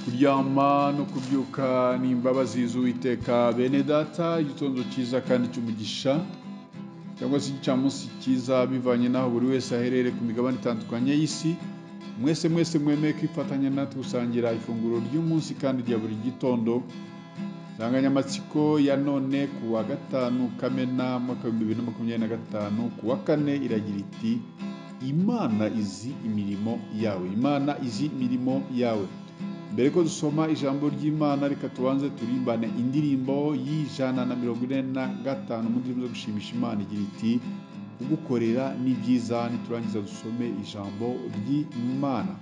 kuryama no kubyuka ni imbabazi z'Uwiteka. Bene data, igitondo cyiza kandi cy'umugisha cyangwa se igicamunsi cyiza bivanye n'aho buri wese aherereye ku migabane itandukanye y'isi. Mwese mwemeye kwifatanya natwe gusangira ifunguro ry'umunsi kandi rya buri gitondo. Insanganyamatsiko ya none ku wa gatanu Kamena mwaka wa 2025 ku wa kane iragira iti Imana izi imirimo yawe. Imana izi imirimo yawe. Mbere ko dusoma ijambo ry'Imana, reka tubanze turimbane indirimbo y'145 mu ndirimbo zo gushimisha Imana igira iti kugukorera ni byiza. Niturangiza dusome ijambo ry'Imana.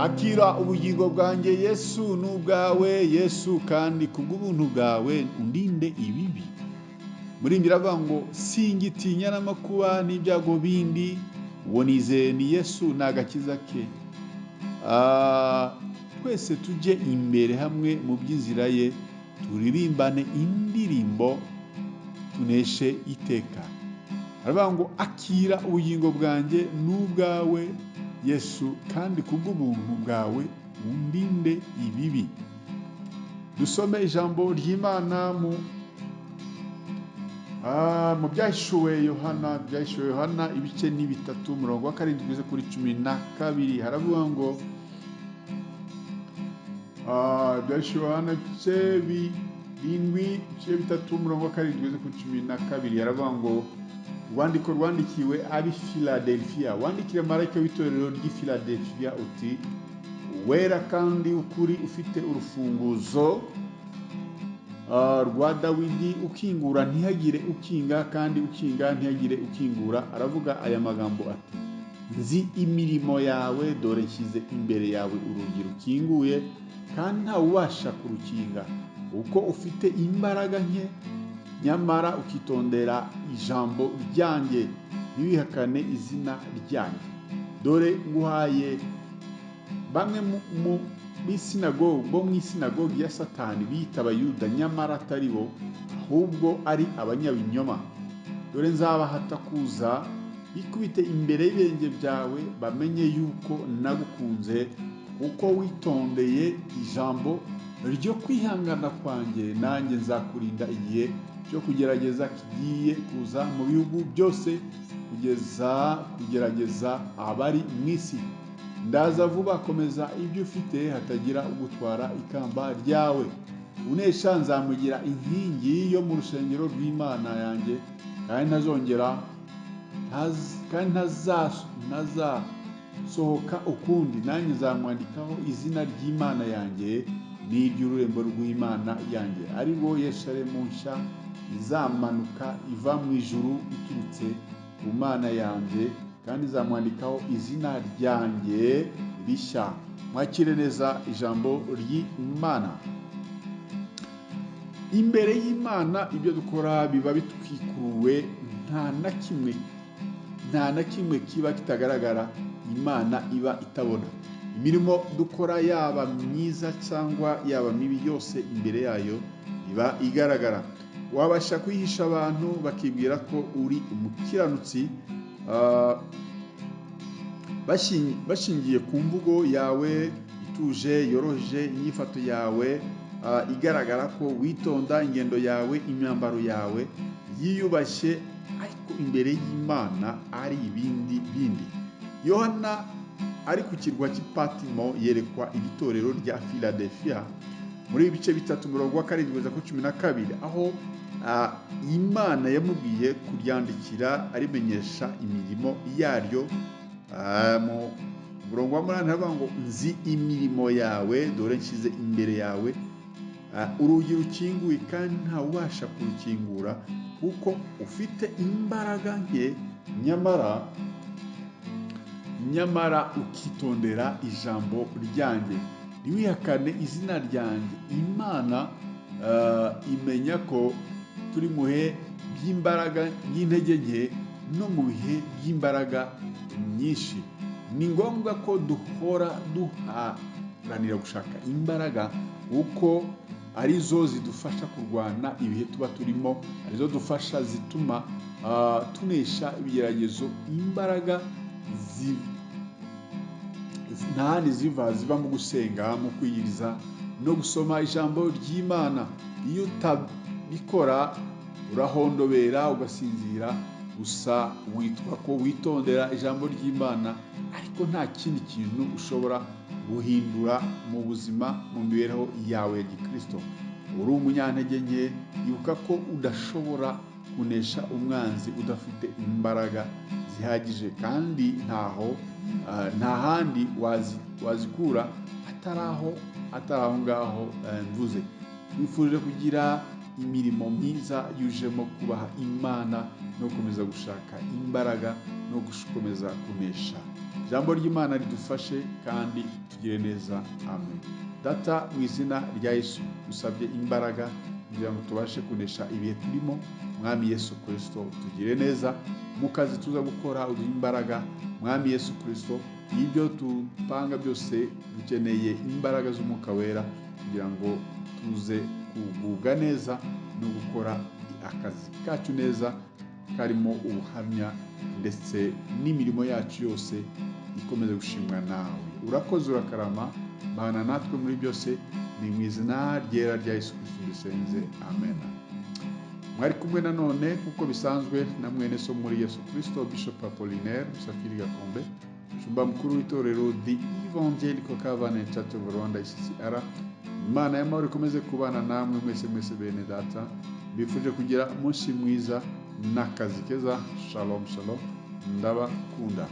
akira ubugingo bwanjye Yesu n'ubwawe Yesu, kandi kubw'ubuntu bwawe undinde ibibi. Muri biravuga ngo singitinya n'amakuba n'ibyago bindi, uwo nizeye ni Yesu n'agakiza ke. Twese tujye imbere hamwe mu by'inzira ye, turirimbane indirimbo tuneshe iteka. Aravuga ngo akira ubugingo bwanjye n'ubwawe Yesu, kandi kubw'ubuntu bwawe undinde ibibi. Dusome ijambo ry'Imana mu byahishuwe Yohana ibice ni 3 umurongo wa 7 kugeza kuri 12. Haravuga ngo byahishuwe Yohana ibice 3 umurongo wa 7 kugeza kuri 12. Haravuga ngo urwandiko rwandikiwe ab'i Filadelfiya, wandikire marayika w'itorero ry'i Filadelfiya uti: wera kandi ukuri, ufite urufunguzo rwa Dawidi, ukingura ntihagire ukinga, kandi ukinga ntihagire ukingura. Aravuga aya magambo ati: nzi imirimo yawe, dore nshyize imbere yawe urugi rukinguye, kandi ntawubasha kurukinga. Uko ufite imbaraga nke, nyamara ukitondera ijambo ryanjye, ntibihakane izina ryanjye. Dore nguhaye bamwe bo mu isinagogi ya Satani biyita Abayuda, nyamara atari bo, ahubwo ari abanyabinyoma. Dore nzabahata kuza bikubite imbere y'ibirenge byawe, bamenye yuko nagukunze, kuko witondeye ijambo ryo kwihangana kwanjye. Nanjye nzakurinda igihe cyo kugerageza kigiye kuza mu bihugu byose, kugerageza abari mu isi. Ndaza vuba, komeza ibyo ufite, hatagira ugutwara ikamba ryawe. Unesha nzamugira inkingi yo mu rusengero rw'Imana yanjye, kandi ntazasohoka ukundi. Nanjye nzamwandikaho izina ry'Imana yanjye n'iry'ururembo rw'Imana yanjye, ari rwo Yerusalemu nshya izamanuka iva mu ijuru iturutse ku Mana yanjye, kandi izamwandikaho izina ryanjye rishya. Mwakire neza ijambo ry'Imana. Imbere y'Imana ibyo dukora biba bitwikuruwe, nta na kimwe kiba kitagaragara, Imana iba itabona. Imirimo dukora yaba myiza cyangwa yaba mibi, yose imbere yayo iba igaragara. Wabasha kwihisha abantu bakibwira ko uri umukiranutsi, bashingiye ku mvugo yawe ituje yoroheje, inyifato yawe igaragara ko witonda, ingendo yawe, imyambaro yawe yiyubashye, ariko imbere y'Imana ari ibindi bindi. Yohana ari ku kirwa cy'Ipatimo yerekwa itorero rya Filadelfiya muri ibice 3 umurongo wa 7 kugeza kuri 12, aho Imana yamubwiye kuryandikira arimenyesha imirimo yaryo. Mu murongo wa 8 havuga ngo nzi imirimo yawe, dore nshyize imbere yawe urugi rukinguye, kandi ntawubasha kurukingura. Kuko ufite imbaraga nke, nyamara ukitondera ijambo ryanjye, ntiwihakane izina ryanjye. Imana imenya ko turi mu bihe by'imbaraga by'intege nke no mu bihe by'imbaraga nyinshi. Ni ngombwa ko duhora duharanira gushaka imbaraga, kuko arizo zidufasha kurwana ibihe tuba turimo, arizo dufasha zituma tunesha ibigeragezo. Imbaraga ntahandi ziva mu gusenga, mu kwiyiriza no gusoma ijambo ry'Imana. Iyo utabikora urahondobera ugasinzira, gusa witwa ko witondera ijambo ry'Imana, ariko nta kindi kintu ushobora guhindura mu buzima, mu mibereho yawe ya gikristo. Uri umunyantege nke, ibuka ko udashobora kunesha umwanzi udafite imbaraga zihagije, kandi nta handi wazikura atari aho ngaho mvuze. Twifurije kugira imirimo myiza yujemo kubaha Imana no gukomeza gushaka imbaraga no gukomeza kunesha. Ijambo ry'Imana ridufashe kandi tugire neza. Amen. Data, mu izina rya Yesu usabye imbaraga kugira ngo tubashe kunesha ibihe turimo. Mwami Yesu Kristo, tugire neza mu kazi tuza gukora, uduhe imbaraga. Mwami Yesu Kristo, ibyo tupanga byose dukeneye imbaraga z'Umwuka Wera kugira ngo tuze kugubwa neza no gukora akazi kacu neza karimo ubuhamya, ndetse n'imirimo yacu yose ikomeze gushimwa nawe. Urakoze, urakarama, Mana natwe muri byose, ni mu izina ryera rya Yesu Kristo dusenze. Amen. Mwari kumwe nanone kuko bisanzwe na mwene so muri Yesu Kristo, Bishop Apollinaire M.Gakombe, Shumba mukuru w'itorero The Evangelical Covenant Church of Rwanda ICCR. Imana y'amahoro ikomeze kubana namwe mwese bene data. Bifuje kugira umunsi mwiza n'akazi keza. Shalom shalom, ndabakunda.